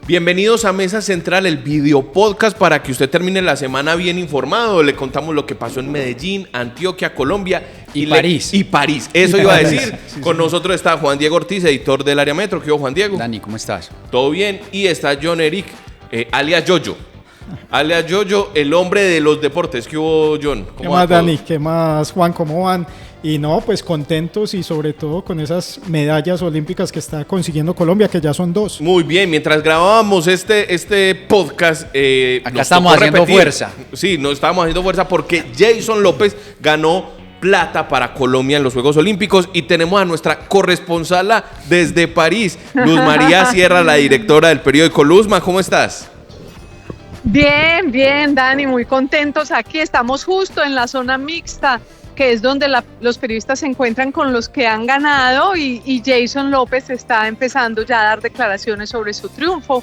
Bienvenidos a Mesa Central, el video podcast para que usted termine la semana bien informado. Le contamos lo que pasó en Medellín, Antioquia, Colombia y París. Y París, eso iba a decir. Con nosotros está Juan Diego Ortiz, editor del Área Metro. ¿Qué hubo, Juan Diego? Dani, ¿cómo estás? Todo bien. Y está John Eric, alias Yoyo. Alias Yoyo, el hombre de los deportes. ¿Qué hubo, John? ¿Qué más, Dani? ¿Qué más, Juan? ¿Cómo van? Y no, pues contentos y sobre todo con esas medallas olímpicas que está consiguiendo Colombia, que ya son 2. Muy bien, mientras grabábamos este podcast... acá estamos haciendo fuerza. Sí, nos estábamos haciendo fuerza porque Jason López ganó plata para Colombia en los Juegos Olímpicos y tenemos a nuestra corresponsala desde París, Luz María Sierra, la directora del periódico. Luzma, ¿cómo estás? Bien, bien, Dani, muy contentos. Aquí estamos justo en la zona mixta, que es donde los periodistas se encuentran con los que han ganado y Jason López está empezando ya a dar declaraciones sobre su triunfo,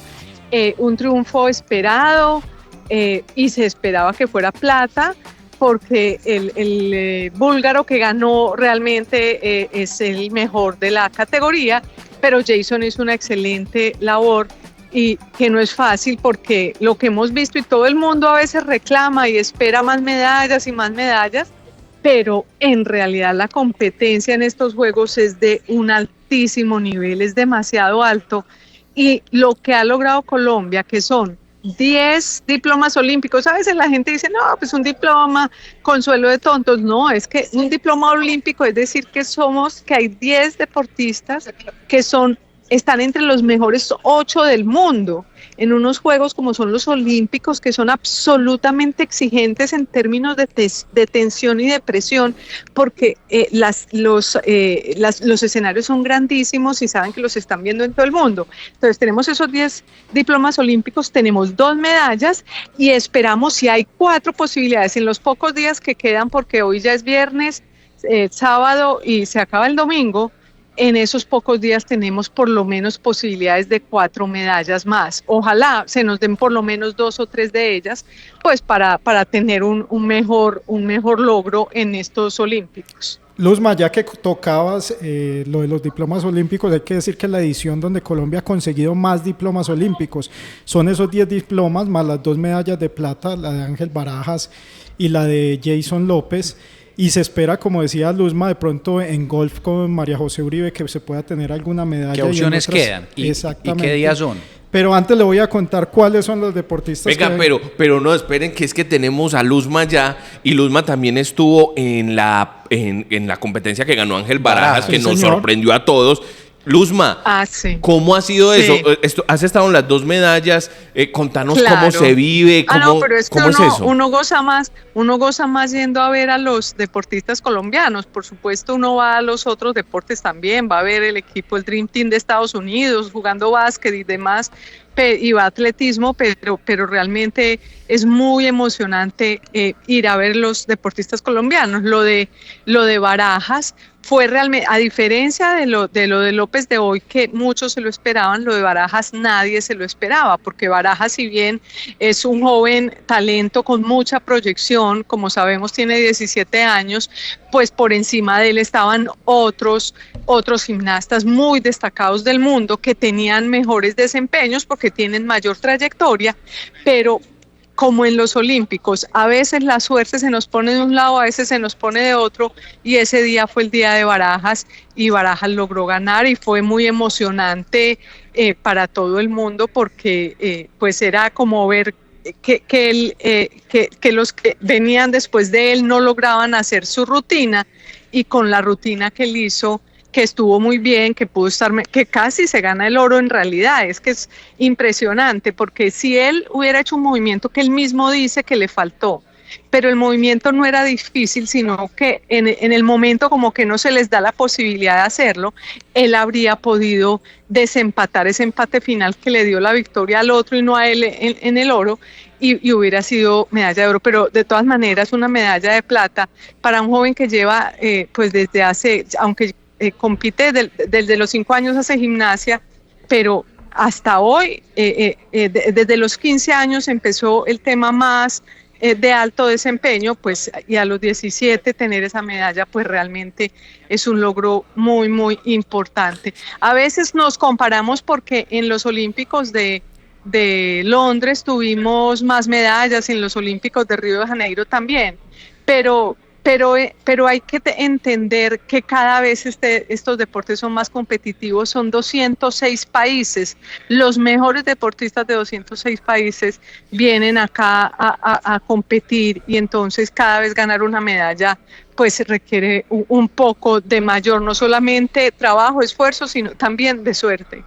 un triunfo esperado y se esperaba que fuera plata porque el búlgaro que ganó realmente es el mejor de la categoría, pero Jason hizo una excelente labor y que no es fácil porque lo que hemos visto y todo el mundo a veces reclama y espera más medallas y más medallas, pero en realidad la competencia en estos Juegos es de un altísimo nivel, es demasiado alto y lo que ha logrado Colombia, que son 10 diplomas olímpicos, a veces la gente dice, no, pues un diploma, consuelo de tontos, no, es que un diploma olímpico es decir que hay 10 deportistas que están entre los mejores 8 del mundo en unos juegos como son los olímpicos que son absolutamente exigentes en términos de tensión y de presión porque los escenarios son grandísimos y saben que los están viendo en todo el mundo. Entonces tenemos esos 10 diplomas olímpicos, tenemos 2 medallas y esperamos si hay 4 posibilidades en los pocos días que quedan porque hoy ya es viernes, sábado y se acaba el domingo. En esos pocos días tenemos por lo menos posibilidades de 4 medallas más. Ojalá se nos den por lo menos 2 o 3 de ellas, pues para tener un mejor logro en estos Olímpicos. Luzma, ya que tocabas lo de los diplomas olímpicos, hay que decir que la edición donde Colombia ha conseguido más diplomas olímpicos son esos 10 diplomas más las 2 medallas de plata, la de Ángel Barajas y la de Jason López. Y se espera, como decía Luzma, de pronto en golf con María José Uribe que se pueda tener alguna medalla. ¿Qué opciones quedan? ¿Y qué días son? Pero antes le voy a contar cuáles son los deportistas. Venga, pero no, esperen que es que tenemos a Luzma ya y Luzma también estuvo en la competencia que ganó Ángel Barajas, que nos sorprendió a todos. Luzma, sí. ¿Cómo ha sido eso? ¿Has estado en las 2 medallas? Contanos cómo se vive, pero es que ¿cómo es eso? Uno goza más yendo a ver a los deportistas colombianos. Por supuesto, uno va a los otros deportes también, va a ver el equipo, el Dream Team de Estados Unidos, jugando básquet y demás, y va a atletismo, pero realmente es muy emocionante ir a ver los deportistas colombianos. Lo de Barajas fue realmente, a diferencia de lo de López de hoy, que muchos se lo esperaban, lo de Barajas nadie se lo esperaba, porque Barajas, si bien es un joven talento con mucha proyección, como sabemos tiene 17 años, pues por encima de él estaban otros gimnastas muy destacados del mundo que tenían mejores desempeños porque tienen mayor trayectoria, pero como en los Olímpicos, a veces la suerte se nos pone de un lado, a veces se nos pone de otro, y ese día fue el día de Barajas, y Barajas logró ganar, y fue muy emocionante para todo el mundo, porque pues era como ver que los que venían después de él no lograban hacer su rutina, y con la rutina que él hizo, que estuvo muy bien, que pudo estar, que casi se gana el oro en realidad, es que es impresionante, porque si él hubiera hecho un movimiento que él mismo dice que le faltó, pero el movimiento no era difícil, sino que en el momento como que no se les da la posibilidad de hacerlo, él habría podido desempatar ese empate final que le dio la victoria al otro y no a él en el oro, y hubiera sido medalla de oro, pero de todas maneras una medalla de plata para un joven que lleva pues desde hace, aunque compite desde los 5 años, hace gimnasia, pero hasta hoy, desde los 15 años empezó el tema más de alto desempeño, pues, y a los 17 tener esa medalla, pues realmente es un logro muy, muy importante. A veces nos comparamos porque en los Olímpicos de de Londres tuvimos más medallas, en los Olímpicos de Río de Janeiro también, pero hay que entender que cada vez estos deportes son más competitivos. Son 206 países, los mejores deportistas de 206 países vienen acá a competir, y entonces cada vez ganar una medalla pues requiere un poco de mayor, no solamente trabajo, esfuerzo, sino también de suerte.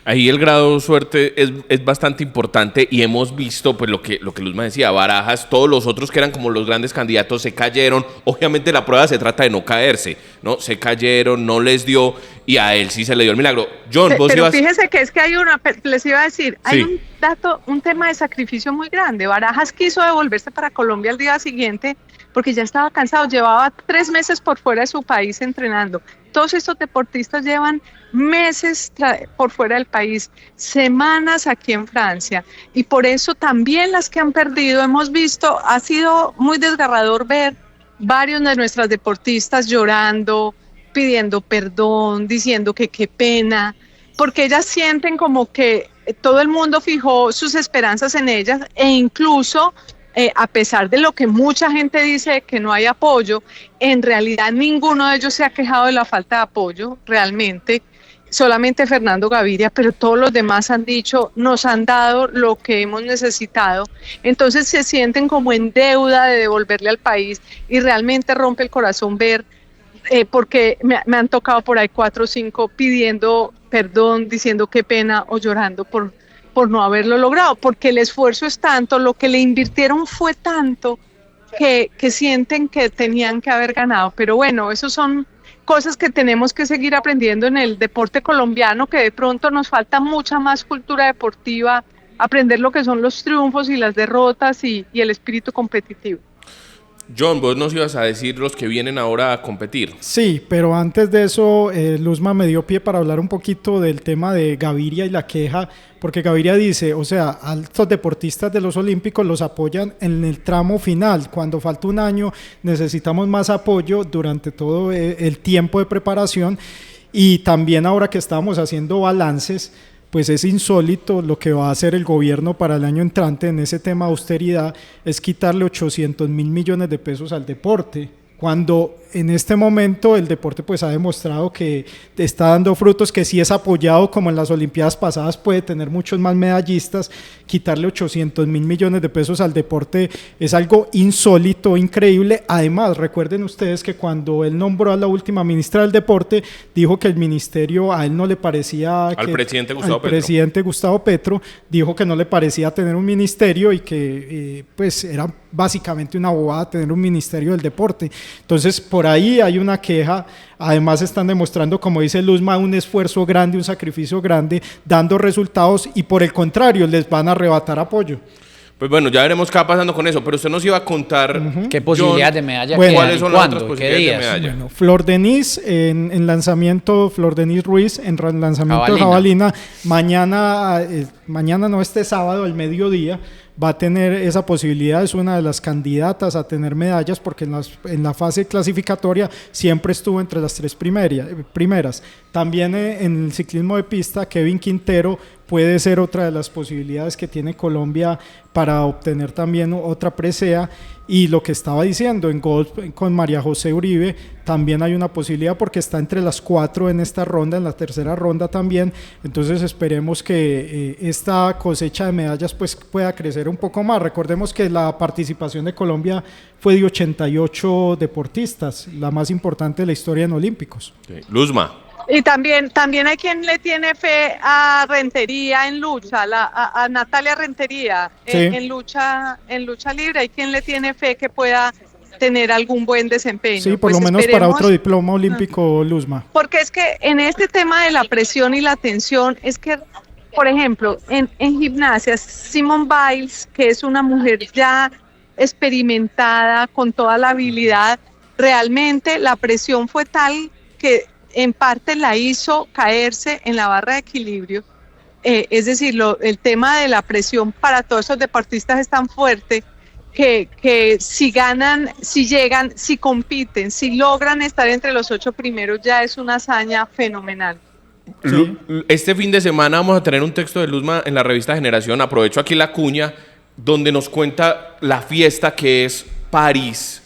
Ahí el grado de suerte es bastante importante, y hemos visto pues lo que Luzma decía, Barajas, todos los otros que eran como los grandes candidatos se cayeron. Obviamente la prueba se trata de no caerse, ¿no? Se cayeron, no les dio, y a él sí se le dio el milagro. John, vos pero ibas... fíjese que es que les iba a decir, hay Sí. un tema de sacrificio muy grande. Barajas quiso devolverse para Colombia al día siguiente porque ya estaba cansado, llevaba 3 meses por fuera de su país entrenando. Todos estos deportistas llevan meses por fuera del país, semanas aquí en Francia, y por eso también las que han perdido, hemos visto, ha sido muy desgarrador ver varios de nuestras deportistas llorando, pidiendo perdón, diciendo que qué pena, porque ellas sienten como que todo el mundo fijó sus esperanzas en ellas, e incluso a pesar de lo que mucha gente dice que no hay apoyo, en realidad ninguno de ellos se ha quejado de la falta de apoyo realmente, solamente Fernando Gaviria, pero todos los demás han dicho, nos han dado lo que hemos necesitado. Entonces se sienten como en deuda de devolverle al país, y realmente rompe el corazón ver, porque me han tocado por ahí 4 o 5 pidiendo perdón, diciendo qué pena, o llorando por no haberlo logrado, porque el esfuerzo es tanto, lo que le invirtieron fue tanto, que sienten que tenían que haber ganado. Pero bueno, esos son cosas que tenemos que seguir aprendiendo en el deporte colombiano, que de pronto nos falta mucha más cultura deportiva, aprender lo que son los triunfos y las derrotas, y el espíritu competitivo. John, vos nos ibas a decir los que vienen ahora a competir. Sí, pero antes de eso, Luzma me dio pie para hablar un poquito del tema de Gaviria y la queja, porque Gaviria dice, o sea, a estos deportistas de los Olímpicos los apoyan en el tramo final, cuando falta un año necesitamos más apoyo durante todo el tiempo de preparación, y también ahora que estamos haciendo balances, pues es insólito lo que va a hacer el gobierno para el año entrante en ese tema de austeridad, es quitarle 800.000 millones de pesos al deporte, cuando en este momento el deporte pues ha demostrado que está dando frutos, que si es apoyado como en las Olimpiadas pasadas puede tener muchos más medallistas. Quitarle 800.000 millones de pesos al deporte es algo insólito, increíble. Además, recuerden ustedes que cuando él nombró a la última ministra del deporte, dijo que el ministerio a él no le parecía... Al presidente Gustavo Petro. Presidente Gustavo Petro dijo que no le parecía tener un ministerio, y que pues era básicamente una bobada tener un ministerio del deporte. Entonces, por ahí hay una queja. Además están demostrando, como dice Luzma, un esfuerzo grande, un sacrificio grande, dando resultados, y por el contrario les van a arrebatar apoyo. Pues bueno, ya veremos qué va pasando con eso, pero usted nos iba a contar... ¿Qué posibilidades de medalla bueno, quedan? ¿Cuáles son las otras ¿Cuándo? posibilidades ¿Qué de días? medalla? Bueno, Flor Denise en lanzamiento, Flor Denise Ruiz en lanzamiento de jabalina, mañana no, este sábado al mediodía va a tener esa posibilidad, es una de las candidatas a tener medallas, porque en la fase clasificatoria siempre estuvo entre las 3 primeras. También en el ciclismo de pista, Kevin Quintero puede ser otra de las posibilidades que tiene Colombia para obtener también otra presea. Y lo que estaba diciendo, en golf con María José Uribe también hay una posibilidad, porque está entre las 4 en esta ronda, en la tercera ronda también. Entonces esperemos que esta cosecha de medallas pues pueda crecer un poco más. Recordemos que la participación de Colombia fue de 88 deportistas, la más importante de la historia en Olímpicos. Sí. Luzma. Y también hay quien le tiene fe a Rentería en lucha, a Natalia Rentería sí. en lucha libre. Hay quien le tiene fe que pueda tener algún buen desempeño. Sí, por lo menos para otro diploma olímpico, Luzma. Porque es que en este tema de la presión y la tensión, es que, por ejemplo, en gimnasia, Simone Biles, que es una mujer ya experimentada, con toda la habilidad, realmente la presión fue tal que en parte la hizo caerse en la barra de equilibrio. Es decir, el tema de la presión para todos esos deportistas es tan fuerte que si ganan, si llegan, si compiten, si logran estar entre los 8 primeros, ya es una hazaña fenomenal. Sí. Este fin de semana vamos a tener un texto de Luzma en la revista Generación. Aprovecho aquí la cuña, donde nos cuenta la fiesta que es París.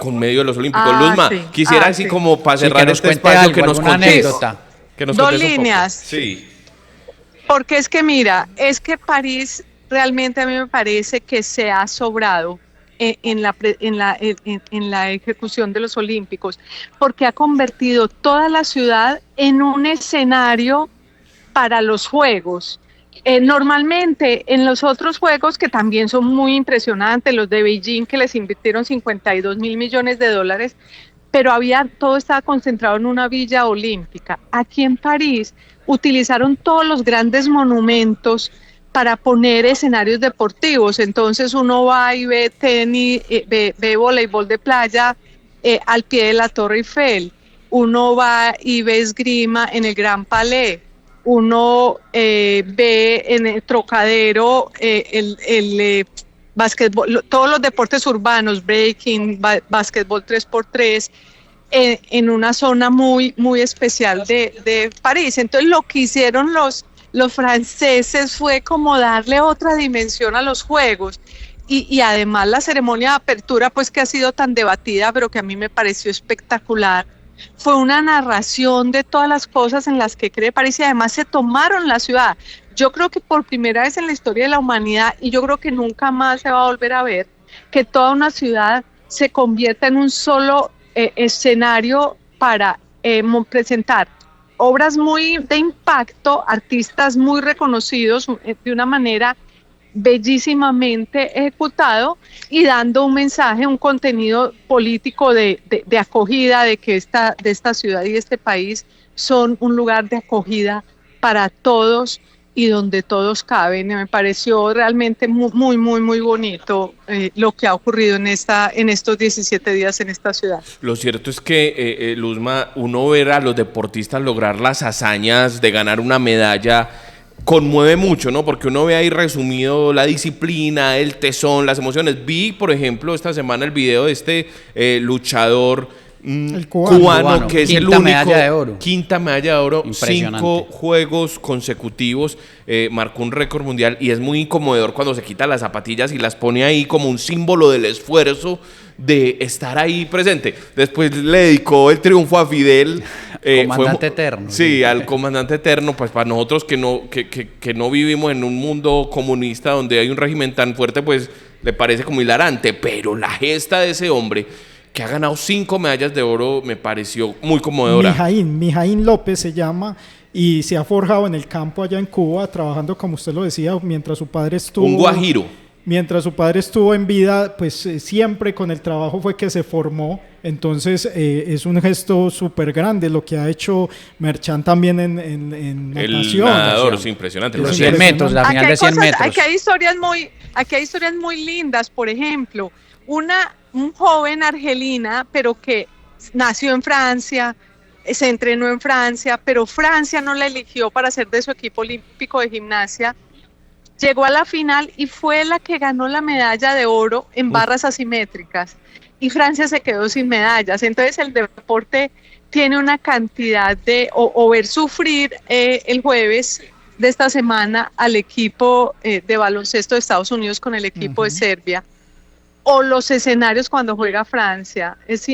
Con medio de los Olímpicos. Luzma, sí. quisiera así como para cerrar que nos este cuente espacio algo, que nos alguna contes. anécdota. Que nos Dos contes un poco. líneas. Sí. Porque es que mira, es que París realmente a mí me parece que se ha sobrado en la ejecución de los Olímpicos, porque ha convertido toda la ciudad en un escenario para los Juegos. Normalmente en los otros Juegos, que también son muy impresionantes, los de Beijing, que les invirtieron 52.000 millones de dólares, pero todo estaba concentrado en una villa olímpica. Aquí en París utilizaron todos los grandes monumentos para poner escenarios deportivos. Entonces uno va y ve tenis, ve voleibol de playa al pie de la Torre Eiffel. Uno va y ve esgrima en el Gran Palais. Uno ve en el Trocadero el básquetbol, todos los deportes urbanos, breaking, básquetbol 3x3, en una zona muy, muy especial de París. Entonces lo que hicieron los franceses fue como darle otra dimensión a los Juegos. Y además la ceremonia de apertura, pues que ha sido tan debatida, pero que a mí me pareció espectacular, fue una narración de todas las cosas en las que cree París, y además se tomaron la ciudad. Yo creo que por primera vez en la historia de la humanidad, y yo creo que nunca más se va a volver a ver, que toda una ciudad se convierta en un solo escenario para presentar obras muy de impacto, artistas muy reconocidos de una manera bellísimamente ejecutado, y dando un mensaje, un contenido político de acogida, de que esta ciudad y este país son un lugar de acogida para todos y donde todos caben. Me pareció realmente muy, muy, muy bonito lo que ha ocurrido en estos 17 días en esta ciudad. Lo cierto es que, Luzma, uno ver a los deportistas lograr las hazañas de ganar una medalla conmueve mucho, ¿no? Porque uno ve ahí resumido la disciplina, el tesón, las emociones. Vi, por ejemplo, esta semana el video de este luchador el cubano, que es quinta el único. Medalla de oro. Quinta medalla de oro, Impresionante. 5 juegos consecutivos, marcó un récord mundial, y es muy conmovedor cuando se quita las zapatillas y las pone ahí como un símbolo del esfuerzo de estar ahí presente. Después le dedicó el triunfo a Fidel. Comandante eterno. Sí, al comandante eterno. Pues para nosotros que no vivimos en un mundo comunista donde hay un régimen tan fuerte, pues le parece como hilarante. Pero la gesta de ese hombre, que ha ganado 5 medallas de oro, me pareció muy conmovedora. Mijaín López se llama, y se ha forjado en el campo allá en Cuba, trabajando, como usted lo decía, mientras su padre estuvo... Un guajiro. Mientras su padre estuvo en vida, pues siempre con el trabajo fue que se formó. Entonces es un gesto súper grande lo que ha hecho Merchan también en natación. El nadador, es impresionante. Los 100 metros, la final de 100 metros. Aquí hay historias muy lindas. Por ejemplo, un joven argelina, pero que nació en Francia, se entrenó en Francia, pero Francia no la eligió para ser de su equipo olímpico de gimnasia. Llegó a la final y fue la que ganó la medalla de oro en barras asimétricas, y Francia se quedó sin medallas. Entonces el deporte tiene una cantidad o ver sufrir el jueves de esta semana al equipo de baloncesto de Estados Unidos con el equipo de Serbia, o los escenarios cuando juega Francia, es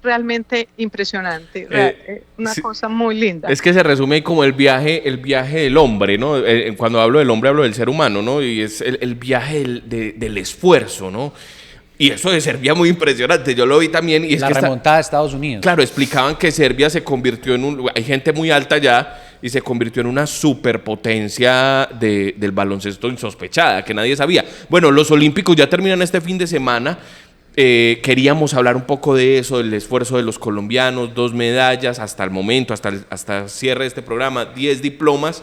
realmente impresionante, una cosa muy linda. Es que se resume ahí como el viaje del hombre, ¿no? Cuando hablo del hombre hablo del ser humano, ¿no? Y es el viaje del esfuerzo, ¿no? Y eso de Serbia muy impresionante, yo lo vi también. Y es la remontada de Estados Unidos. Claro, explicaban que Serbia se convirtió hay gente muy alta ya, y se convirtió en una superpotencia del baloncesto insospechada, que nadie sabía. Bueno, los Olímpicos ya terminan este fin de semana. Queríamos hablar un poco de eso, del esfuerzo de los colombianos, 2 medallas hasta el momento, hasta el cierre de este programa, 10 diplomas.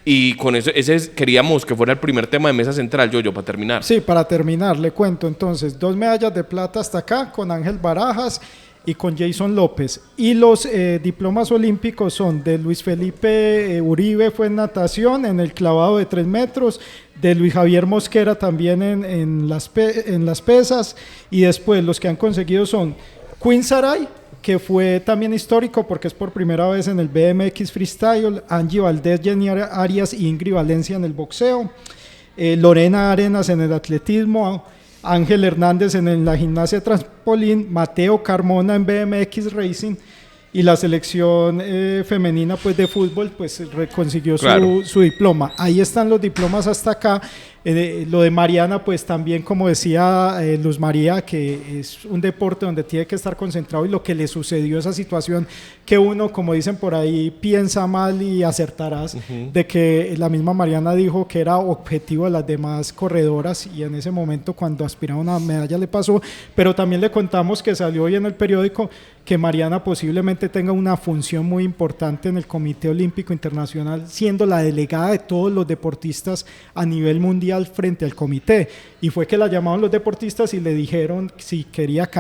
Y con eso, queríamos que fuera el primer tema de mesa central, Yoyo, para terminar. Sí, para terminar, le cuento entonces, 2 medallas de plata hasta acá, con Ángel Barajas y con Jason López. Y los diplomas olímpicos son de Luis Felipe Uribe, fue en natación, en el clavado de 3 metros, de Luis Javier Mosquera también en las pesas, y después los que han conseguido son Queen Sarai, que fue también histórico porque es por primera vez en el BMX Freestyle, Angie Valdés, Jenny Arias y Ingrid Valencia en el boxeo, Lorena Arenas en el atletismo, Ángel Hernández en la gimnasia trampolín, Mateo Carmona en BMX Racing, y la selección femenina pues de fútbol pues consiguió su diploma. Ahí están los diplomas hasta acá. Lo de Mariana pues también, como decía Luz María, que es un deporte donde tiene que estar concentrado, y lo que le sucedió, esa situación que uno, como dicen por ahí, piensa mal y acertarás, de que la misma Mariana dijo que era objetivo de las demás corredoras, y en ese momento cuando aspiraba a una medalla le pasó, pero también le contamos que salió hoy en el periódico que Mariana posiblemente tenga una función muy importante en el Comité Olímpico Internacional, siendo la delegada de todos los deportistas a nivel mundial frente al comité, y fue que la llamaron los deportistas y le dijeron si quería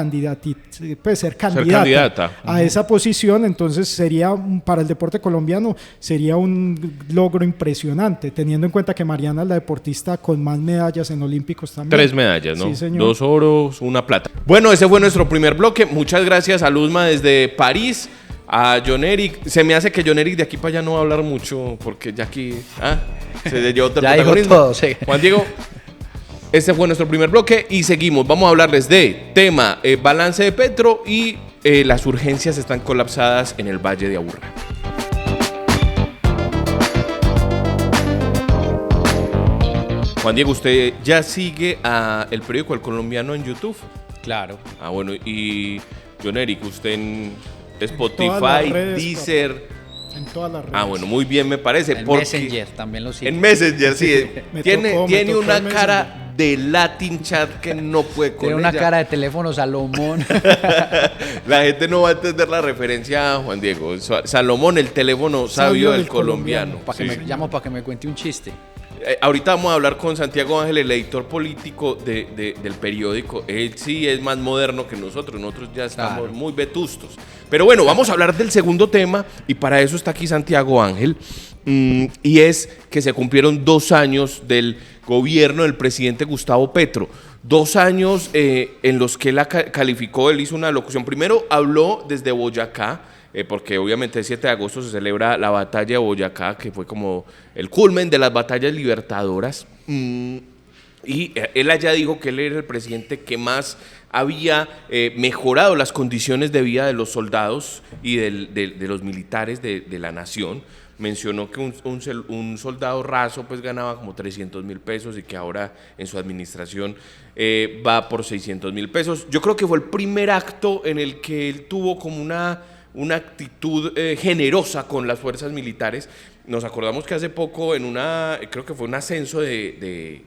ser candidata a esa posición. Entonces sería, para el deporte colombiano, sería un logro impresionante, teniendo en cuenta que Mariana es la deportista con más medallas en olímpicos también. 3 medallas, ¿no? Sí, señor. 2 oros, 1 plata. Bueno, ese fue nuestro primer bloque. Muchas gracias a Luzma desde París, a John Eric. Se me hace que John Eric de aquí para allá no va a hablar mucho, porque ya aquí se llevó todo el protagonismo. Todo, sí. Juan Diego, este fue nuestro primer bloque y seguimos. Vamos a hablarles de tema balance de Petro y las urgencias están colapsadas en el Valle de Aburrá. Juan Diego, ¿usted ya sigue a el periódico El Colombiano en YouTube? Claro. Bueno, y John Eric, usted en Spotify, Deezer. En todas las redes. Bueno, muy bien me parece. En Messenger también lo sigue. En Messenger, sí. Tiene una Messenger. Cara de Latin Chat que no puede con Tiene una ella. cara de teléfono Salomón. La gente no va a entender la referencia a Juan Diego. Salomón, el teléfono sabio del colombiano. Llamo para que me cuente un chiste. Ahorita vamos a hablar con Santiago Ángel, el editor político del periódico. Él sí es más moderno que nosotros ya estamos muy vetustos. Pero bueno, vamos a hablar del segundo tema, y para eso está aquí Santiago Ángel, y es que se cumplieron 2 años del gobierno del presidente Gustavo Petro. 2 años en los que él calificó, él hizo una locución. Primero habló desde Boyacá, porque obviamente el 7 de agosto se celebra la batalla de Boyacá, que fue como el culmen de las batallas libertadoras. Y él allá dijo que él era el presidente que más había mejorado las condiciones de vida de los soldados y de los militares de la nación. Mencionó que un soldado raso pues ganaba como 300,000 pesos, y que ahora en su administración va por 600,000 pesos. Yo creo que fue el primer acto en el que él tuvo como una actitud generosa con las fuerzas militares. Nos acordamos que hace poco creo que fue un ascenso de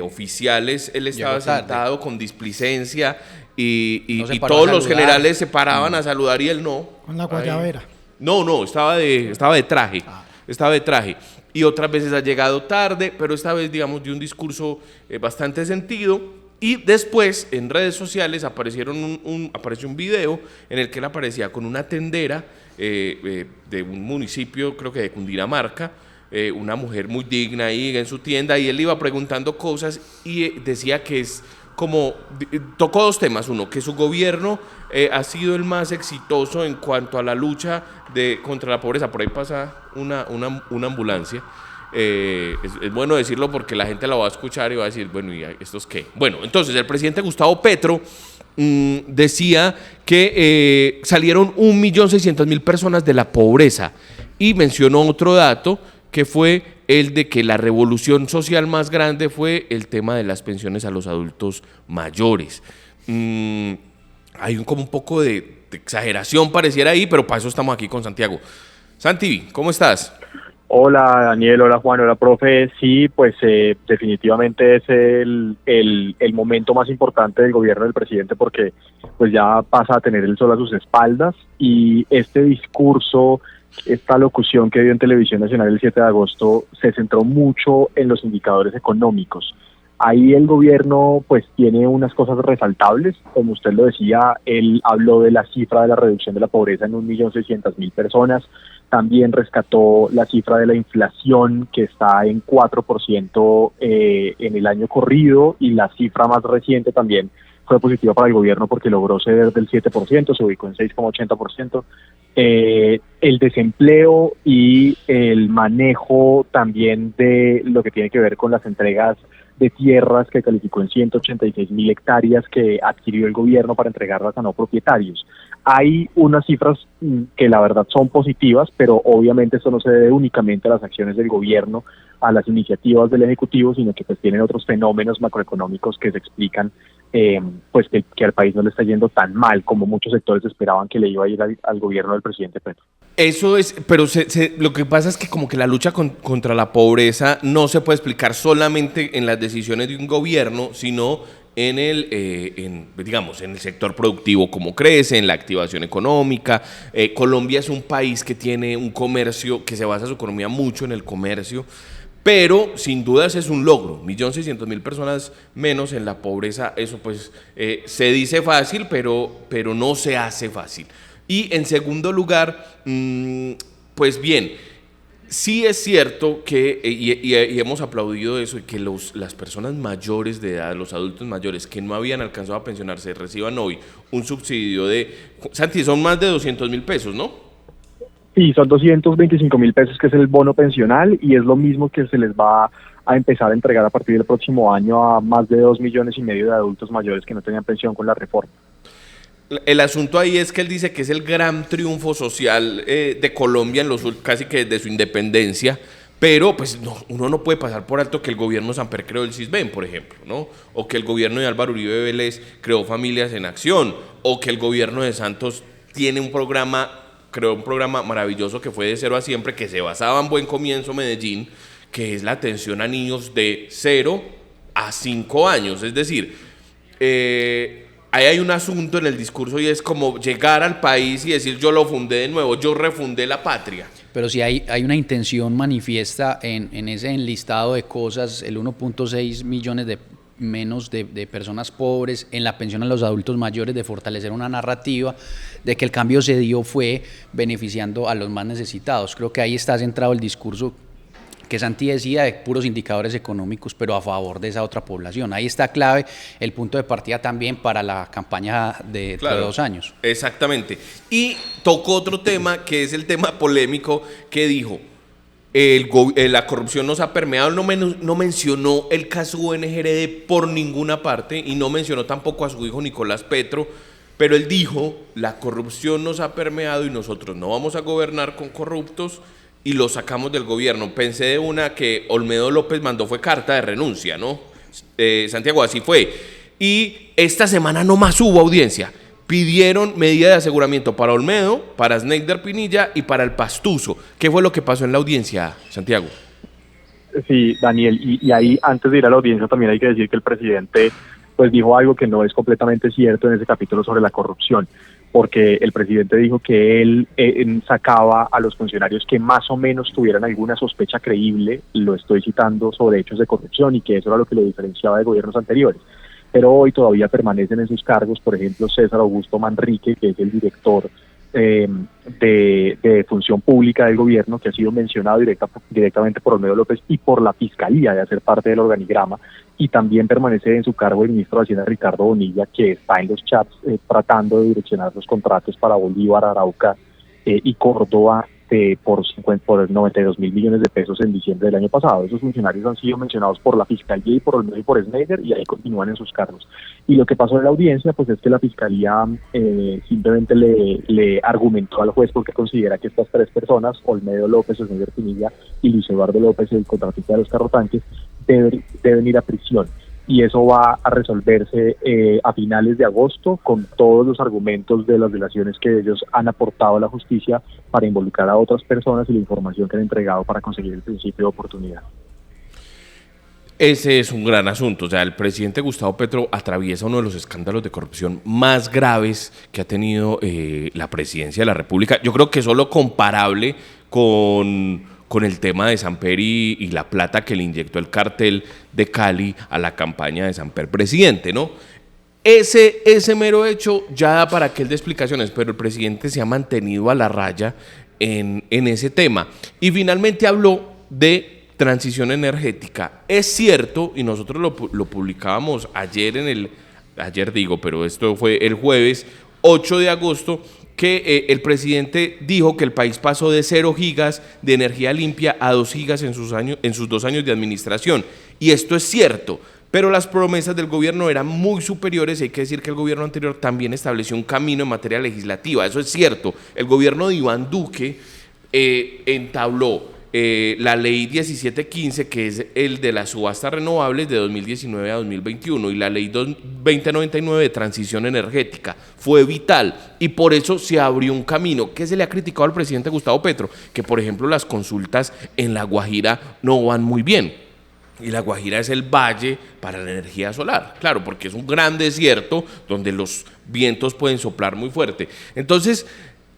oficiales, él estaba sentado con displicencia y todos los generales se paraban a saludar y él no. Con la guayabera. No, estaba de traje. Estaba de traje. Y otras veces ha llegado tarde, pero esta vez, digamos, dio un discurso bastante sentido. Y después en redes sociales apareció un video en el que él aparecía con una tendera de un municipio, creo que de Cundinamarca, una mujer muy digna ahí en su tienda, y él iba preguntando cosas y decía que es como, tocó 2 temas. Uno, que su gobierno ha sido el más exitoso en cuanto a la lucha contra la pobreza. Por ahí pasa una ambulancia. Es bueno decirlo porque la gente la va a escuchar y va a decir, bueno, ¿y esto es qué? Bueno, entonces el presidente Gustavo Petro decía que salieron 1.600.000 personas de la pobreza, y mencionó otro dato que fue el de que la revolución social más grande fue el tema de las pensiones a los adultos mayores. Hay como un poco de exageración pareciera ahí, pero para eso estamos aquí con Santiago. Santi, ¿cómo estás? Hola Daniel, hola Juan, hola profe. Sí, pues definitivamente es el momento más importante del gobierno del presidente, porque pues ya pasa a tener el sol a sus espaldas, y este discurso, esta locución que dio en Televisión Nacional el 7 de agosto se centró mucho en los indicadores económicos. Ahí el gobierno pues tiene unas cosas resaltables, como usted lo decía. Él habló de la cifra de la reducción de la pobreza en 1.600.000 personas, también rescató la cifra de la inflación, que está en 4% en el año corrido, y la cifra más reciente también fue positiva para el gobierno porque logró ceder del 7%, se ubicó en 6,80%. El desempleo y el manejo también de lo que tiene que ver con las entregas de tierras que calificó en 186.000 hectáreas que adquirió el gobierno para entregarlas a no propietarios. Hay unas cifras que la verdad son positivas, pero obviamente esto no se debe únicamente a las acciones del gobierno, a las iniciativas del Ejecutivo, sino que pues tienen otros fenómenos macroeconómicos que se explican pues que al país no le está yendo tan mal como muchos sectores esperaban que le iba a ir al gobierno del presidente Petro. Eso es, pero lo que pasa es que como que la lucha contra la pobreza no se puede explicar solamente en las decisiones de un gobierno, sino en digamos, en el sector productivo, cómo crece, en la activación económica. Colombia es un país que tiene un comercio, que se basa su economía mucho en el comercio, pero sin dudas es un logro. 1.600.000 personas menos en la pobreza, eso pues se dice fácil, pero no se hace fácil. Y en segundo lugar, pues bien, sí es cierto que, y hemos aplaudido eso, que las personas mayores de edad, los adultos mayores que no habían alcanzado a pensionarse, reciban hoy un subsidio de, Santi, son más de 200.000 pesos, ¿no? Sí, son 225.000 pesos, que es el bono pensional, y es lo mismo que se les va a empezar a entregar a partir del próximo año a más de 2,5 millones de adultos mayores que no tenían pensión con la reforma. El asunto ahí es que él dice que es el gran triunfo social de Colombia casi que desde su independencia, pero pues no, uno no puede pasar por alto que el gobierno Samper creó el Sisbén, por ejemplo, ¿no? O que el gobierno de Álvaro Uribe Vélez creó Familias en Acción, o que el gobierno de Santos creó un programa maravilloso que fue de 0 a Siempre, que se basaba en Buen Comienzo Medellín, que es la atención a niños de 0 a 5 años. Es decir, ahí hay un asunto en el discurso y es como llegar al país y decir yo lo fundé de nuevo, yo refundé la patria. Pero si hay una intención manifiesta en ese enlistado de cosas, el 1.6 millones menos de personas pobres, en la pensión a los adultos mayores, de fortalecer una narrativa de que el cambio se dio fue beneficiando a los más necesitados. Creo que ahí está centrado el discurso que Santi decía de puros indicadores económicos, pero a favor de esa otra población. Ahí está clave el punto de partida también para la campaña de 2 años. Exactamente. Y tocó otro tema, que es el tema polémico, que dijo, la corrupción nos ha permeado. No mencionó el caso UNGRD por ninguna parte y no mencionó tampoco a su hijo Nicolás Petro, pero él dijo, la corrupción nos ha permeado y nosotros no vamos a gobernar con corruptos, y lo sacamos del gobierno. Pensé de una que Olmedo López mandó fue carta de renuncia, ¿no? Santiago, así fue. Y esta semana no más hubo audiencia. Pidieron medida de aseguramiento para Olmedo, para Sneider Pinilla y para el Pastuso. ¿Qué fue lo que pasó en la audiencia, Santiago? Sí, Daniel, y ahí antes de ir a la audiencia también hay que decir que el presidente pues dijo algo que no es completamente cierto en ese capítulo sobre la corrupción, porque el presidente dijo que él sacaba a los funcionarios que más o menos tuvieran alguna sospecha creíble, lo estoy citando, sobre hechos de corrupción, y que eso era lo que lo diferenciaba de gobiernos anteriores. Pero hoy todavía permanecen en sus cargos, por ejemplo, César Augusto Manrique, que es el director de Función Pública del gobierno, que ha sido mencionado directamente por Olmedo López y por la Fiscalía de hacer parte del organigrama, y también permanece en su cargo el ministro de Hacienda Ricardo Bonilla, que está en los chats tratando de direccionar los contratos para Bolívar, Arauca y Córdoba por 92.000 millones de pesos en diciembre del año pasado. Esos funcionarios han sido mencionados por la Fiscalía y por Olmedo y por Sneider, y ahí continúan en sus cargos. Y lo que pasó en la audiencia pues es que la Fiscalía simplemente le argumentó al juez porque considera que estas 3 personas, Olmedo López, Sneider Pinilla y Luis Eduardo López, el contratista de los carrotanques, deben ir a prisión. Y eso va a resolverse a finales de agosto con todos los argumentos de las delaciones que ellos han aportado a la justicia para involucrar a otras personas y la información que han entregado para conseguir el principio de oportunidad. Ese es un gran asunto. O sea, el presidente Gustavo Petro atraviesa uno de los escándalos de corrupción más graves que ha tenido la presidencia de la República. Yo creo que solo comparable con el tema de Samper y la plata que le inyectó el cartel de Cali a la campaña de Samper presidente, ¿no? Ese mero hecho ya da para que él dé explicaciones, pero el presidente se ha mantenido a la raya en ese tema. Y finalmente habló de transición energética. Es cierto, y nosotros lo publicábamos ayer en el ayer digo, pero esto fue el jueves 8 de agosto, que el presidente dijo que el país pasó de 0 gigas de energía limpia a 2 gigas en sus 2 años de administración. Y esto es cierto, pero las promesas del gobierno eran muy superiores. Hay que decir que el gobierno anterior también estableció un camino en materia legislativa, eso es cierto. El gobierno de Iván Duque entabló la ley 1715, que es el de las subastas renovables de 2019 a 2021, y la ley 2099 de transición energética. Fue vital y por eso se abrió un camino. ¿Qué se le ha criticado al presidente Gustavo Petro? Que, por ejemplo, las consultas en La Guajira no van muy bien. Y La Guajira es el valle para la energía solar, claro, porque es un gran desierto donde los vientos pueden soplar muy fuerte. Entonces,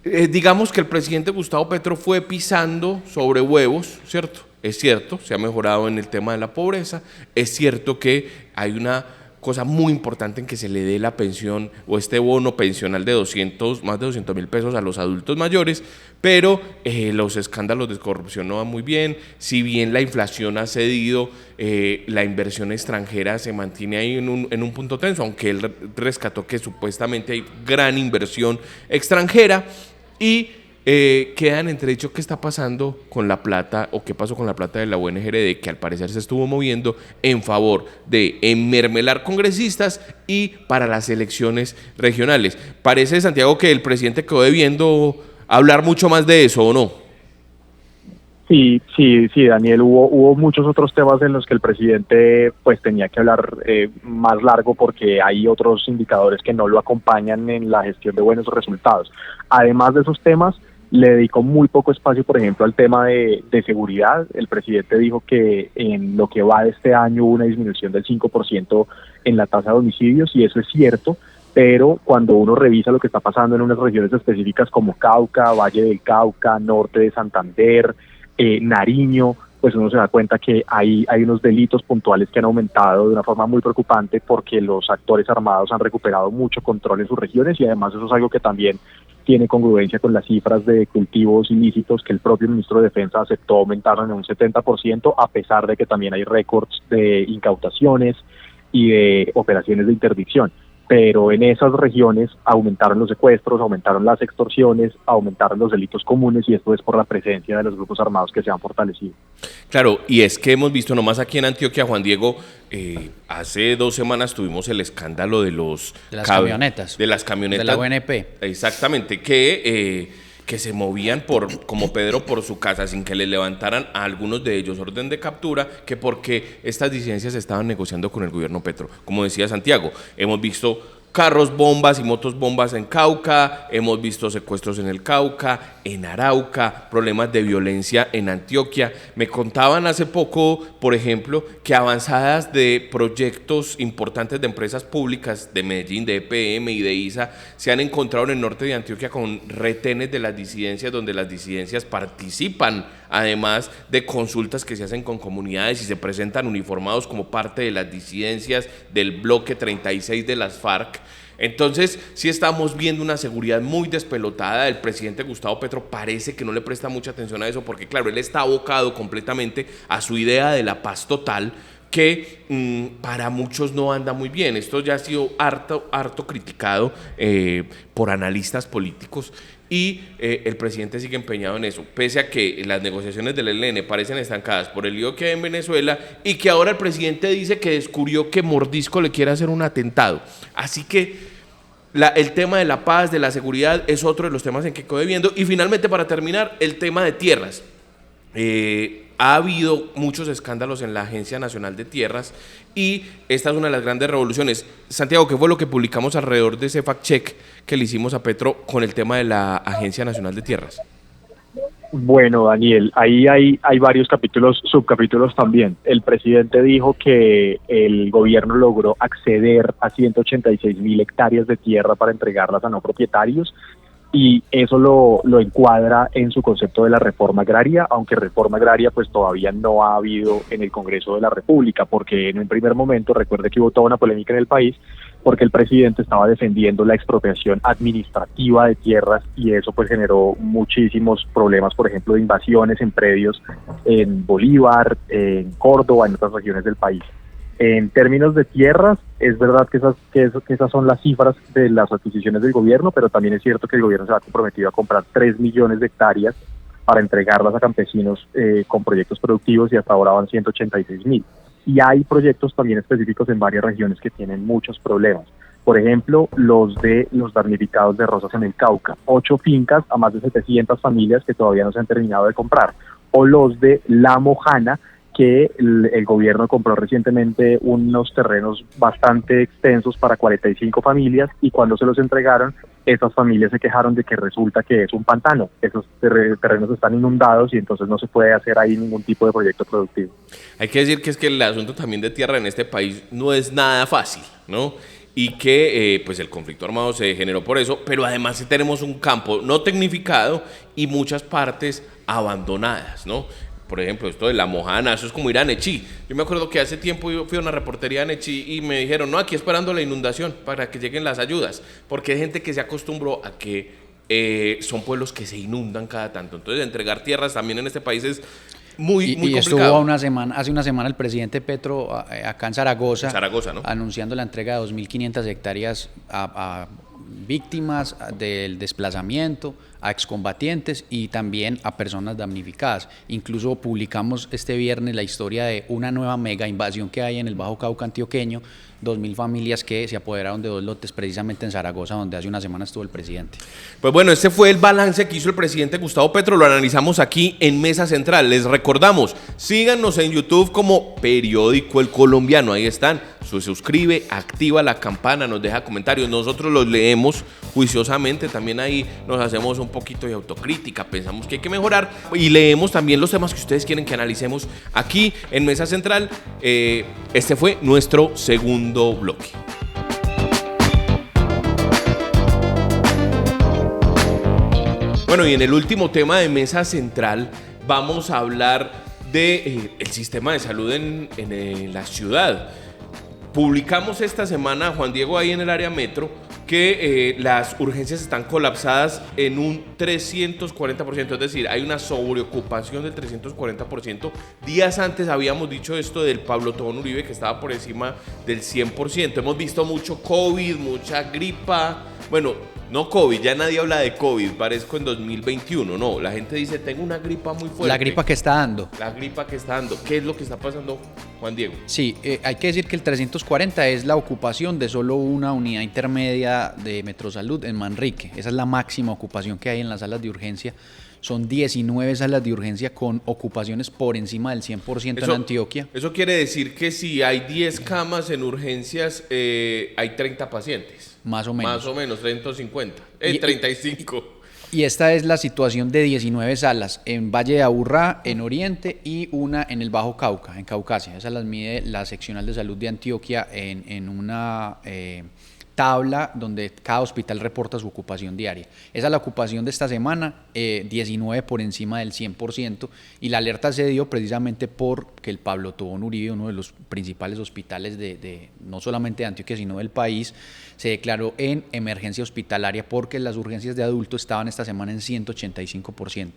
digamos que el presidente Gustavo Petro fue pisando sobre huevos, ¿cierto? Es cierto, se ha mejorado en el tema de la pobreza, es cierto que hay una cosa muy importante en que se le dé la pensión o este bono pensional de más de 200.000 pesos a los adultos mayores, pero los escándalos de corrupción no van muy bien. Si bien la inflación ha cedido, la inversión extranjera se mantiene ahí en un punto tenso, aunque él rescató que supuestamente hay gran inversión extranjera. Y queda en entredicho qué está pasando con la plata, o qué pasó con la plata de la UNGRD, que al parecer se estuvo moviendo en favor de enmermelar congresistas y para las elecciones regionales. Parece, Santiago, que el presidente quedó debiendo hablar mucho más de eso, ¿o no? Sí, Daniel, hubo muchos otros temas en los que el presidente pues tenía que hablar más largo, porque hay otros indicadores que no lo acompañan en la gestión de buenos resultados. Además de esos temas, le dedicó muy poco espacio, por ejemplo, al tema de seguridad. El presidente dijo que en lo que va de este año hubo una disminución del 5% en la tasa de homicidios, y eso es cierto, pero cuando uno revisa lo que está pasando en unas regiones específicas como Cauca, Valle del Cauca, norte de Santander, Nariño, pues uno se da cuenta que hay unos delitos puntuales que han aumentado de una forma muy preocupante, porque los actores armados han recuperado mucho control en sus regiones, y además eso es algo que también tiene congruencia con las cifras de cultivos ilícitos que el propio ministro de Defensa aceptó aumentaron en un 70%, a pesar de que también hay récords de incautaciones y de operaciones de interdicción. Pero en esas regiones aumentaron los secuestros, aumentaron las extorsiones, aumentaron los delitos comunes, y esto es por la presencia de los grupos armados que se han fortalecido. Claro, y es que hemos visto nomás aquí en Antioquia, Juan Diego, hace 2 semanas tuvimos el escándalo de las camionetas. De las camionetas. De la UNP. Exactamente, que se movían como Pedro por su casa sin que le levantaran a algunos de ellos orden de captura, que porque estas disidencias estaban negociando con el gobierno Petro. Como decía Santiago, hemos visto carros bombas y motos bombas en Cauca, hemos visto secuestros en el Cauca, en Arauca, problemas de violencia en Antioquia. Me contaban hace poco, por ejemplo, que avanzadas de proyectos importantes de empresas públicas de Medellín, de EPM y de ISA, se han encontrado en el norte de Antioquia con retenes de las disidencias, donde las disidencias participan, además de consultas que se hacen con comunidades y se presentan uniformados como parte de las disidencias del bloque 36 de las FARC. Entonces, sí estamos viendo una seguridad muy despelotada. El presidente Gustavo Petro parece que no le presta mucha atención a eso, porque claro, él está abocado completamente a su idea de la paz total, que para muchos no anda muy bien. Esto ya ha sido harto criticado por analistas políticos, y el presidente sigue empeñado en eso, pese a que las negociaciones del ELN parecen estancadas por el lío que hay en Venezuela, y que ahora el presidente dice que descubrió que Mordisco le quiere hacer un atentado. Así que el tema de la paz, de la seguridad, es otro de los temas en que quedó debiendo. Y finalmente, para terminar, el tema de tierras. Ha habido muchos escándalos en la Agencia Nacional de Tierras, y esta es una de las grandes revoluciones. Santiago, ¿qué fue lo que publicamos alrededor de ese fact-check que le hicimos a Petro con el tema de la Agencia Nacional de Tierras? Bueno, Daniel, ahí hay varios subcapítulos también. El presidente dijo que el gobierno logró acceder a 186.000 hectáreas de tierra para entregarlas a no propietarios, y eso lo encuadra en su concepto de la reforma agraria, aunque reforma agraria pues todavía no ha habido en el Congreso de la República, porque en un primer momento, recuerde que hubo toda una polémica en el país, porque el presidente estaba defendiendo la expropiación administrativa de tierras, y eso pues generó muchísimos problemas, por ejemplo, de invasiones en predios en Bolívar, en Córdoba, en otras regiones del país. En términos de tierras, es verdad que esas son las cifras de las adquisiciones del gobierno, pero también es cierto que el gobierno se ha comprometido a comprar 3 millones de hectáreas para entregarlas a campesinos con proyectos productivos, y hasta ahora van 186.000. Y hay proyectos también específicos en varias regiones que tienen muchos problemas. Por ejemplo, los de los damnificados de Rosas en el Cauca, 8 fincas a más de 700 familias que todavía no se han terminado de comprar. O los de La Mojana, que el gobierno compró recientemente unos terrenos bastante extensos para 45 familias, y cuando se los entregaron, esas familias se quejaron de que resulta que es un pantano. Esos terrenos están inundados y entonces no se puede hacer ahí ningún tipo de proyecto productivo. Hay que decir que es que el asunto también de tierra en este país no es nada fácil, ¿no? Y que pues el conflicto armado se generó por eso, pero además sí tenemos un campo no tecnificado y muchas partes abandonadas, ¿no? Por ejemplo, esto de La Mojana, eso es como ir a Nechí. Yo me acuerdo que hace tiempo yo fui a una reportería de Nechí y me dijeron, no, aquí esperando la inundación para que lleguen las ayudas, porque hay gente que se acostumbró a que son pueblos que se inundan cada tanto. Entonces, entregar tierras también en este país es muy complicado. Estuvo hace una semana el presidente Petro acá en Zaragoza, ¿no? Anunciando la entrega de 2.500 hectáreas a víctimas del desplazamiento, a excombatientes y también a personas damnificadas. Incluso publicamos este viernes la historia de una nueva mega invasión que hay en el Bajo Cauca antioqueño, 2.000 familias que se apoderaron de 2 lotes precisamente en Zaragoza, donde hace una semana estuvo el presidente. Pues bueno, este fue el balance que hizo el presidente Gustavo Petro, lo analizamos aquí en Mesa Central. Les recordamos, síganos en YouTube como Periódico El Colombiano, ahí están, se suscribe, activa la campana, nos deja comentarios, nosotros los leemos juiciosamente, también ahí nos hacemos un poquito de autocrítica, pensamos que hay que mejorar y leemos también los temas que ustedes quieren que analicemos aquí en Mesa Central. Este fue nuestro segundo bloque. Bueno, y en el último tema de Mesa Central vamos a hablar de el sistema de salud en la ciudad. Publicamos esta semana, Juan Diego, ahí en el área metro, que las urgencias están colapsadas en un 340%, es decir, hay una sobreocupación del 340%. Días antes habíamos dicho esto del Pablo Tobón Uribe, que estaba por encima del 100%. Hemos visto mucho COVID, mucha gripa. Bueno, no COVID, ya nadie habla de COVID, parezco en 2021, no, la gente dice, tengo una gripa muy fuerte. La gripa que está dando. La gripa que está dando. ¿Qué es lo que está pasando, Juan Diego? Sí, hay que decir que el 340 es la ocupación de solo una unidad intermedia de Metrosalud en Manrique. Esa es la máxima ocupación que hay en las salas de urgencia. Son 19 salas de urgencia con ocupaciones por encima del 100% en Antioquia. Eso quiere decir que si hay 10 camas en urgencias, hay 30 pacientes. Más o menos. Más o menos, 350. 35. Y esta es la situación de 19 salas en Valle de Aburrá, en Oriente, y una en el Bajo Cauca, en Caucasia. Esas las mide la seccional de salud de Antioquia en una tabla donde cada hospital reporta su ocupación diaria. Esa es la ocupación de esta semana, 19 por encima del 100%, y la alerta se dio precisamente porque el Pablo Tobón Uribe, uno de los principales hospitales de no solamente de Antioquia, sino del país, se declaró en emergencia hospitalaria porque las urgencias de adultos estaban esta semana en 185%.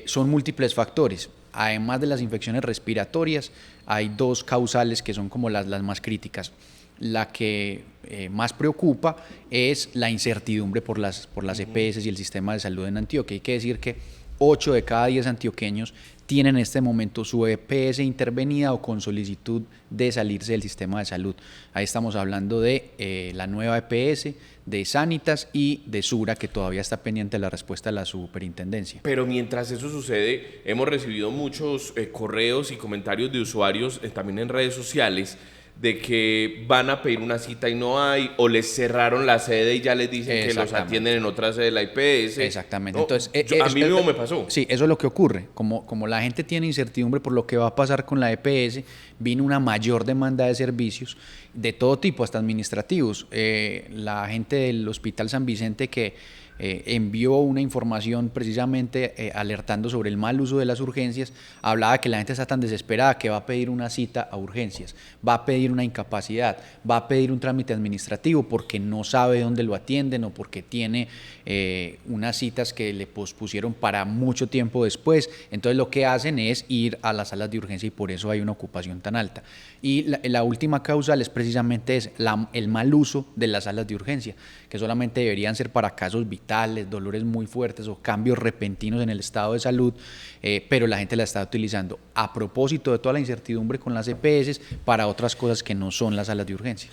Son múltiples factores. Además de las infecciones respiratorias, hay 2 causales que son como las más críticas. La que más preocupa es la incertidumbre por las EPS y el sistema de salud en Antioquia. Hay que decir que 8 de cada 10 antioqueños tienen en este momento su EPS intervenida o con solicitud de salirse del sistema de salud. Ahí estamos hablando de la nueva EPS, de Sanitas y de Sura, que todavía está pendiente de la respuesta de la superintendencia. Pero mientras eso sucede, hemos recibido muchos correos y comentarios de usuarios también en redes sociales de que van a pedir una cita y no hay, o les cerraron la sede y ya les dicen que los atienden en otra sede de la IPS. Exactamente. No, entonces, a mí mismo me pasó. Sí, eso es lo que ocurre. Como la gente tiene incertidumbre por lo que va a pasar con la EPS, vino una mayor demanda de servicios de todo tipo, hasta administrativos. La gente del Hospital San Vicente que envió una información precisamente alertando sobre el mal uso de las urgencias. Hablaba que la gente está tan desesperada que va a pedir una cita a urgencias, va a pedir una incapacidad, va a pedir un trámite administrativo porque no sabe dónde lo atienden o porque tiene unas citas que le pospusieron para mucho tiempo después. Entonces lo que hacen es ir a las salas de urgencia y por eso hay una ocupación tan alta. Y la última causal es precisamente el mal uso de las salas de urgencia, que solamente deberían ser para casos vitales, dolores muy fuertes o cambios repentinos en el estado de salud, pero la gente la está utilizando a propósito de toda la incertidumbre con las EPS para otras cosas que no son las salas de urgencia.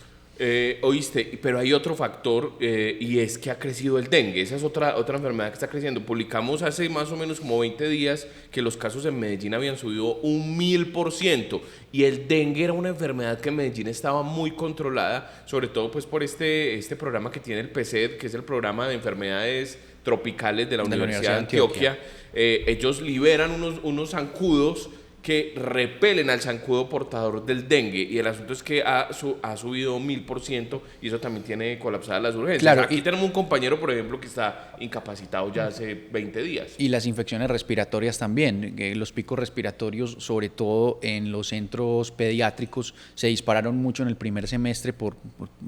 Oíste, pero hay otro factor y es que ha crecido el dengue. Esa es otra enfermedad que está creciendo. Publicamos hace más o menos como 20 días que los casos en Medellín habían subido 1000% y el dengue era una enfermedad que en Medellín estaba muy controlada, sobre todo pues por este programa que tiene el PSED, que es el programa de enfermedades tropicales de la Universidad de Antioquia. Ellos liberan unos zancudos que repelen al zancudo portador del dengue y el asunto es que ha subido 1000% y eso también tiene colapsadas las urgencias. Claro, aquí tenemos un compañero, por ejemplo, que está incapacitado ya hace 20 días. Y las infecciones respiratorias también, los picos respiratorios, sobre todo en los centros pediátricos, se dispararon mucho en el primer semestre por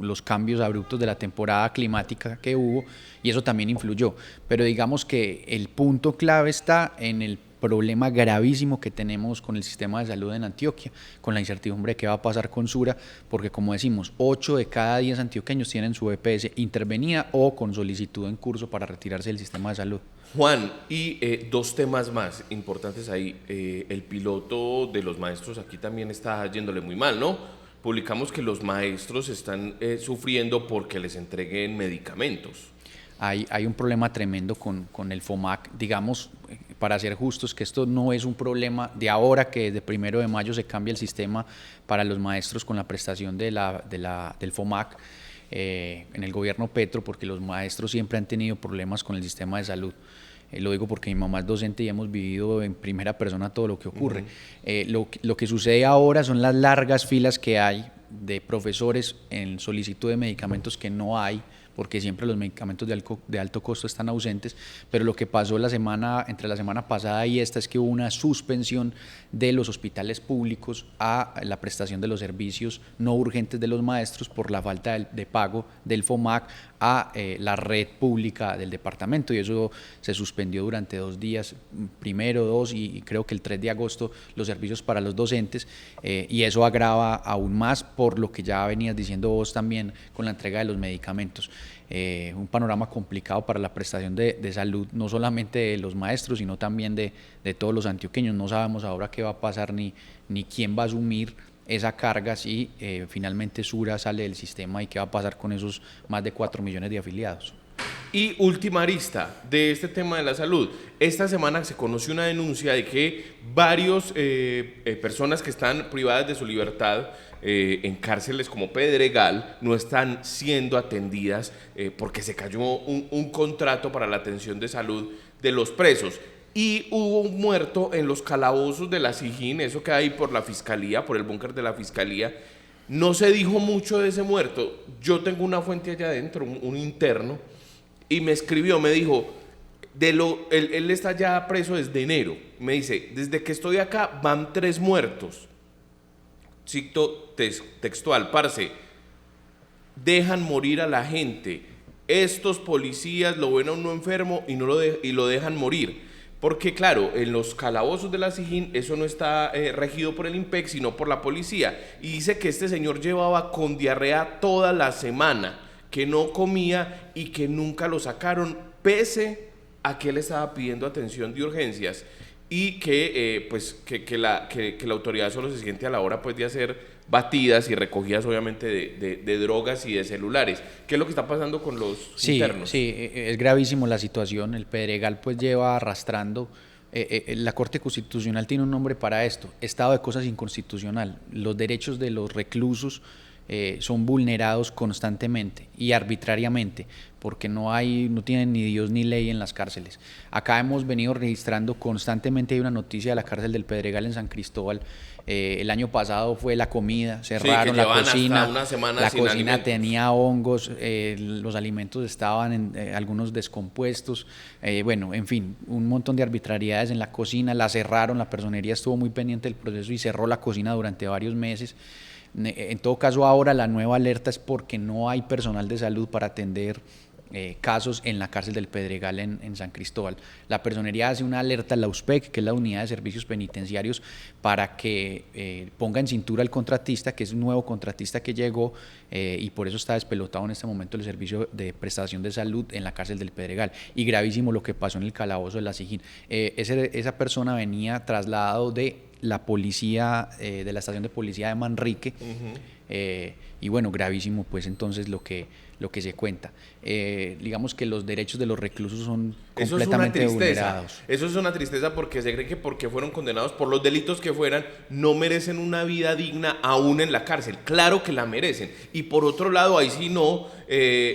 los cambios abruptos de la temporada climática que hubo y eso también influyó. Pero digamos que el punto clave está en el problema gravísimo que tenemos con el sistema de salud en Antioquia, con la incertidumbre de qué va a pasar con Sura, porque como decimos, 8 de cada 10 antioqueños tienen su EPS intervenida o con solicitud en curso para retirarse del sistema de salud. Juan, y dos temas más importantes ahí. El piloto de los maestros aquí también está yéndole muy mal, ¿no? Publicamos que los maestros están sufriendo porque les entreguen medicamentos. Hay un problema tremendo con el FOMAC, digamos, para ser justos, que esto no es un problema de ahora que desde 1 de mayo se cambia el sistema para los maestros con la prestación del FOMAC en el gobierno Petro, porque los maestros siempre han tenido problemas con el sistema de salud. Lo digo porque mi mamá es docente y hemos vivido en primera persona todo lo que ocurre. Lo que sucede ahora son las largas filas que hay de profesores en solicitud de medicamentos que no hay, porque siempre los medicamentos de alto costo están ausentes, pero lo que pasó entre la semana pasada y esta es que hubo una suspensión de los hospitales públicos a la prestación de los servicios no urgentes de los maestros por la falta de pago del FOMAC a la red pública del departamento y eso se suspendió durante 2 días, 1, 2 y creo que el 3 de agosto los servicios para los docentes y eso agrava aún más por lo que ya venías diciendo vos también con la entrega de los medicamentos. Un panorama complicado para la prestación de salud, no solamente de los maestros, sino también de todos los antioqueños. No sabemos ahora qué va a pasar ni quién va a asumir esa carga si finalmente Sura sale del sistema y qué va a pasar con esos más de 4 millones de afiliados. Y última arista de este tema de la salud. Esta semana se conoció una denuncia de que varias personas que están privadas de su libertad en cárceles como Pedregal no están siendo atendidas porque se cayó un contrato para la atención de salud de los presos. Y hubo un muerto en los calabozos de la Sijín, eso que hay por la fiscalía, por el búnker de la fiscalía. No se dijo mucho de ese muerto. Yo tengo una fuente allá adentro, un interno, y me escribió, me dijo, él está ya preso desde enero. Me dice, desde que estoy acá van 3 muertos. Cito textual, parce, dejan morir a la gente. Estos policías lo ven a uno enfermo y lo dejan morir. Porque claro, en los calabozos de la Sijín eso no está regido por el IMPEC, sino por la policía. Y dice que este señor llevaba con diarrea toda la semana, que no comía y que nunca lo sacaron, pese a que él estaba pidiendo atención de urgencias y que, que la autoridad solo se siente a la hora pues, de hacer batidas y recogidas obviamente de drogas y de celulares. ¿Qué es lo que está pasando con los internos? Sí, es gravísimo la situación. El Pedregal pues lleva arrastrando. La Corte Constitucional tiene un nombre para esto: estado de cosas inconstitucional. Los derechos de los reclusos son vulnerados constantemente y arbitrariamente, porque no tienen ni Dios ni ley en las cárceles. Acá hemos venido registrando constantemente, hay una noticia de la cárcel del Pedregal en San Cristóbal. El año pasado fue la comida, cerraron la cocina, la cocina tenía hongos, los alimentos estaban algunos descompuestos, bueno, en fin, un montón de arbitrariedades en la cocina, la cerraron, la personería estuvo muy pendiente del proceso y cerró la cocina durante varios meses. En todo caso, ahora la nueva alerta es porque no hay personal de salud para atender casos en la cárcel del Pedregal en San Cristóbal. La personería hace una alerta a la USPEC, que es la Unidad de Servicios Penitenciarios, para que ponga en cintura al contratista, que es un nuevo contratista que llegó y por eso está despelotado en este momento el servicio de prestación de salud en la cárcel del Pedregal. Y gravísimo lo que pasó en el calabozo de la Sijín. Esa persona venía trasladado de la policía, de la estación de policía de Manrique, y bueno, gravísimo pues entonces lo que se cuenta. Digamos que los derechos de los reclusos son completamente vulnerados. Eso es una tristeza porque se cree que porque fueron condenados por los delitos que fueran, no merecen una vida digna aún en la cárcel. Claro que la merecen. Y por otro lado, ahí sí no,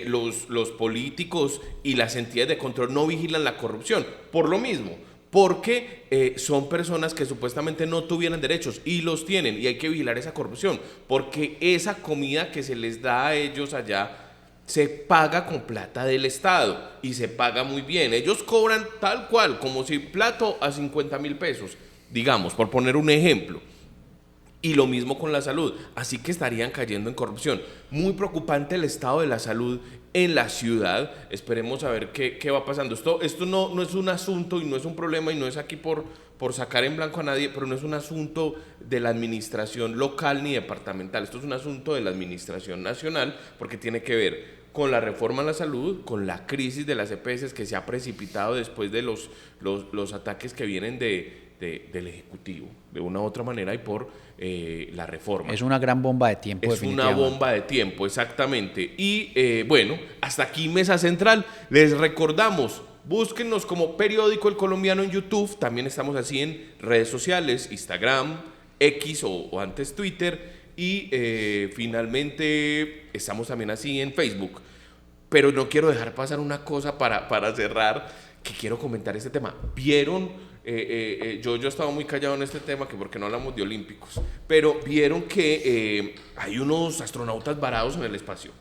los políticos y las entidades de control no vigilan la corrupción. Por lo mismo, porque son personas que supuestamente no tuvieran derechos y los tienen, y hay que vigilar esa corrupción, porque esa comida que se les da a ellos allá se paga con plata del Estado y se paga muy bien. Ellos cobran tal cual, como si plato a 50.000 pesos, digamos, por poner un ejemplo. Y lo mismo con la salud, así que estarían cayendo en corrupción. Muy preocupante el estado de la salud en la ciudad. Esperemos a ver qué va pasando. Esto no es un asunto y no es un problema y no es aquí por sacar en blanco a nadie, pero no es un asunto de la administración local ni departamental. Esto es un asunto de la administración nacional porque tiene que ver con la reforma a la salud, con la crisis de las EPS que se ha precipitado después de los ataques que vienen del Ejecutivo, de una u otra manera, y por la reforma. Es una gran bomba de tiempo. Es una bomba de tiempo, exactamente. Y bueno, hasta aquí Mesa Central. Les recordamos, búsquennos como Periódico El Colombiano en YouTube. También estamos así en redes sociales, Instagram, X o antes Twitter. Y finalmente estamos también así en Facebook. Pero no quiero dejar pasar una cosa para cerrar, que quiero comentar este tema. ¿Vieron? Yo he estado muy callado en este tema, que porque no hablamos de olímpicos, pero vieron que hay unos astronautas varados en el espacio.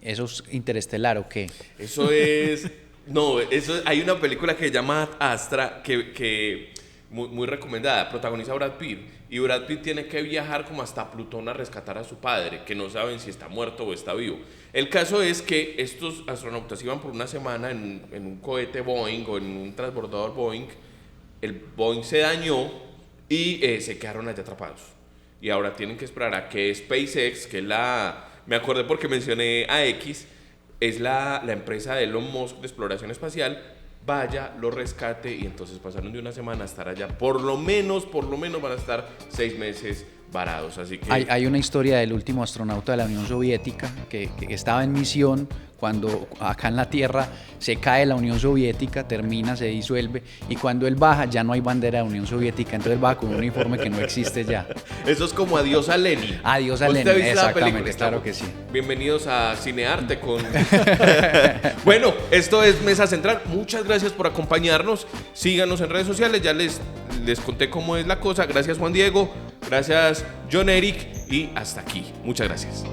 ¿Eso es interestelar o qué? Eso es... No, hay una película que se llama Astra, que muy recomendada, protagoniza Brad Pitt, y Brad Pitt tiene que viajar como hasta Plutón a rescatar a su padre, que no saben si está muerto o está vivo. El caso es que estos astronautas iban por una semana en un cohete Boeing o en un transbordador Boeing. El Boeing se dañó y se quedaron allá atrapados. Y ahora tienen que esperar a que SpaceX, que es me acordé porque mencioné a X, es la empresa de Elon Musk de exploración espacial, vaya, lo rescate, y entonces pasaron de una semana a estar allá. Por lo menos van a estar 6 meses varados. Así que hay una historia del último astronauta de la Unión Soviética que estaba en misión cuando acá en la Tierra se cae la Unión Soviética, termina, se disuelve, y cuando él baja ya no hay bandera de Unión Soviética, entonces él baja con un uniforme que no existe ya. Eso es como Adiós a Lenin. Adiós a Lenin, exactamente, claro que sí. Bienvenidos a Cinearte con... Bueno, esto es Mesa Central. Muchas gracias por acompañarnos. Síganos en redes sociales, ya les conté cómo es la cosa. Gracias, Juan Diego. Gracias, John Eric. Y hasta aquí. Muchas gracias.